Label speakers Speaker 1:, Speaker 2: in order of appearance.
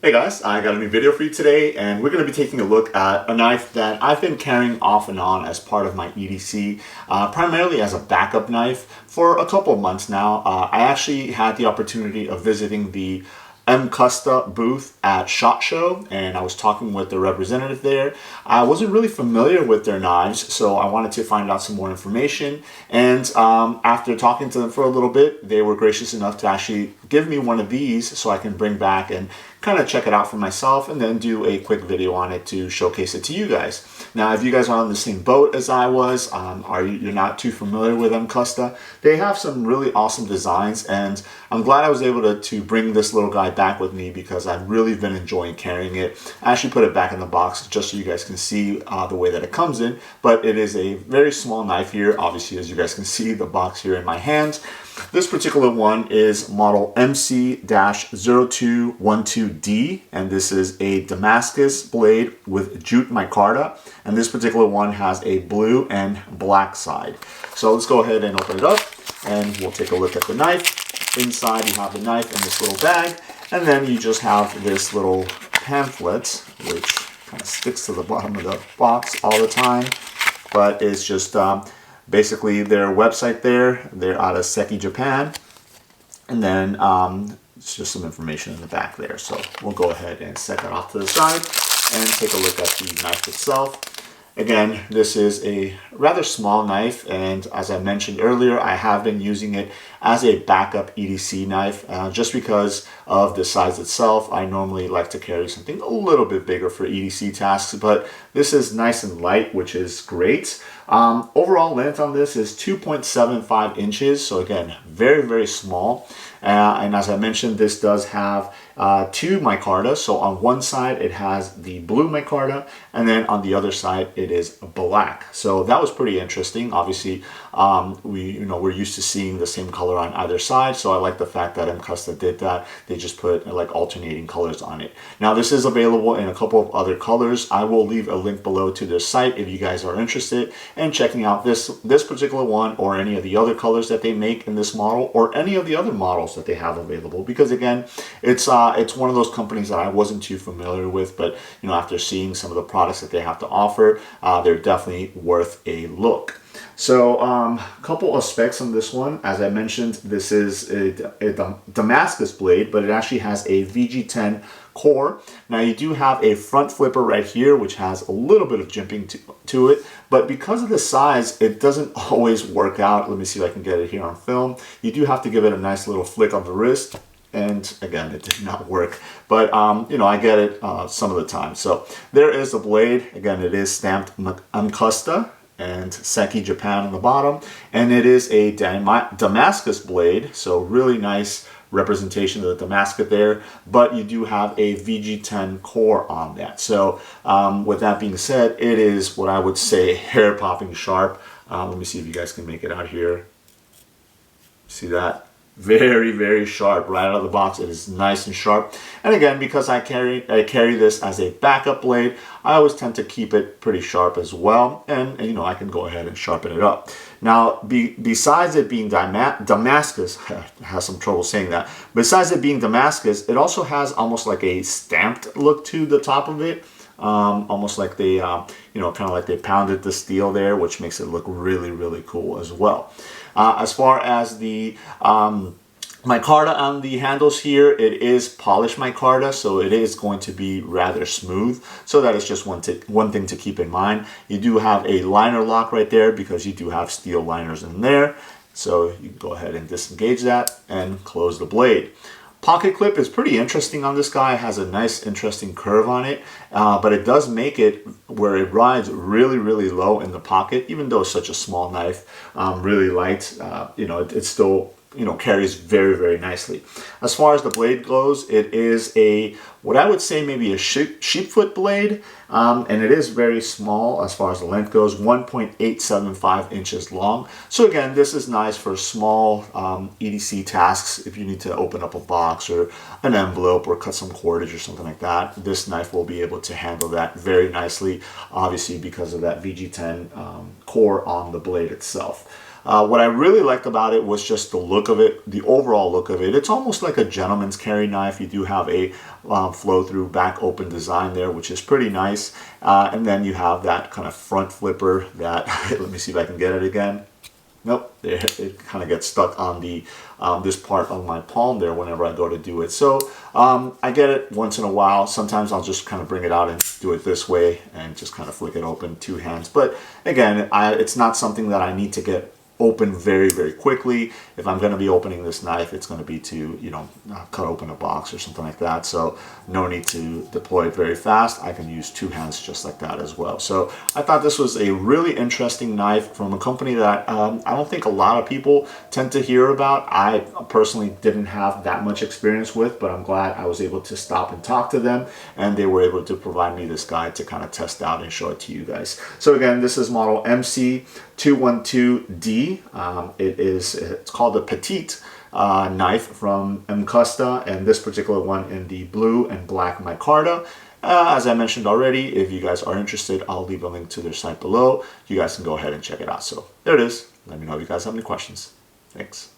Speaker 1: Hey guys, I got a new video for you today, and we're going to be taking a look at a knife that I've been carrying off and on as part of my EDC, primarily as a backup knife for a couple of months now. I actually had the opportunity of visiting the Mcusta booth at SHOT Show, and I was talking with the representative there. I wasn't really familiar with their knives, so I wanted to find out some more information, and after talking to them for a little bit, they were gracious enough to actually give me one of these so I can bring back and kind of check it out for myself and then do a quick video on it to showcase it to you guys. Now, if you guys are on the same boat as I was, you're not too familiar with Mcusta, they have some really awesome designs, and I'm glad I was able to bring this little guy back with me because I've really been enjoying carrying it. I actually put it back in the box just so you guys can see the way that it comes in, but it is a very small knife here. Obviously, as you guys can see, the box here in my hand. This particular one is model MC-0212D, and this is a Damascus blade with jute micarta, and this particular one has a blue and black side. So let's go ahead and open it up, and we'll take a look at the knife. Inside you have the knife in this little bag, and then you just have this little pamphlet, which kind of sticks to the bottom of the box all the time, but it's just basically their website there. They're out of Seki, Japan. And then it's just some information in the back there. So we'll go ahead and set that off to the side and take a look at the knife itself. Again, this is a rather small knife, and as I mentioned earlier, I have been using it as a backup EDC knife just because of the size itself. I normally like to carry something a little bit bigger for EDC tasks, but this is nice and light, which is great. Overall length on this is 2.75 inches, so again, very, very small. And as I mentioned, this does have two micarta. So on one side it has the blue micarta, and then on the other side it is black. So that was pretty interesting. Obviously, we're used to seeing the same color on either side, so I like the fact that Mcusta did that. They just put like alternating colors on it. Now this is available in a couple of other colors. I will leave a link below to their site if you guys are interested in checking out this particular one or any of the other colors that they make in this model or any of the other models that they have available, because again, it's one of those companies that I wasn't too familiar with, but after seeing some of the products that they have to offer, they're definitely worth a look. So a couple of specs on this one. As I mentioned, this is a Damascus blade, but it actually has a VG-10 core. Now you do have a front flipper right here, which has a little bit of jimping to it, but because of the size, it doesn't always work out. Let me see if I can get it here on film. You do have to give it a nice little flick on the wrist, and again, it did not work, but I get it some of the time. So there is the blade. Again, it is stamped Mcusta and Seki, Japan on the bottom, and it is a Damascus blade, so really nice representation of the Damascus there, but you do have a VG-10 core on that. So with that being said, it is what I would say hair-popping sharp. Let me see if you guys can make it out here. See that? Very, very sharp right out of the box. It is nice and sharp, and again, because I carry this as a backup blade, I always tend to keep it pretty sharp as well, and I can go ahead and sharpen it up. Now, besides it being Damascus, I have some trouble saying that. Besides it being Damascus, it also has almost like a stamped look to the top of it. Almost like they, kind of like they pounded the steel there, which makes it look really, really cool as well. As far as the micarta on the handles here, it is polished micarta, so it is going to be rather smooth. So that is just one thing to keep in mind. You do have a liner lock right there because you do have steel liners in there. So you can go ahead and disengage that and close the blade. Pocket clip is pretty interesting on this guy. It has a nice interesting curve on it, but it does make it where it rides really, really low in the pocket, even though it's such a small knife, really light. It still carries very, very nicely. As far as the blade goes, it is what I would say maybe a sheepfoot blade, and it is very small as far as the length goes, 1.875 inches long. So again, this is nice for small EDC tasks. If you need to open up a box or an envelope or cut some cordage or something like that, this knife will be able to handle that very nicely, obviously because of that VG-10 core on the blade itself. What I really liked about it was just the look of it, the overall look of it. It's almost like a gentleman's carry knife. You do have a flow-through back open design there, which is pretty nice. And then you have that kind of front flipper that, let me see if I can get it again. Nope, it kind of gets stuck on the this part of my palm there whenever I go to do it. So I get it once in a while. Sometimes I'll just kind of bring it out and do it this way and just kind of flick it open 2 hands. But again, it's not something that I need to get open very, very quickly. If I'm going to be opening this knife, it's going to be to, you know, cut open a box or something like that. So no need to deploy it very fast. I can use 2 hands just like that as well. So I thought this was a really interesting knife from a company that I don't think a lot of people tend to hear about. I personally didn't have that much experience with, but I'm glad I was able to stop and talk to them, and they were able to provide me this guide to kind of test out and show it to you guys. So again, this is model MC212D. It's called the Petit knife from Mcusta, and this particular one in the blue and black micarta. As I mentioned already, if you guys are interested, I'll leave a link to their site below. You guys can go ahead and check it out. So there it is. Let me know if you guys have any questions. Thanks.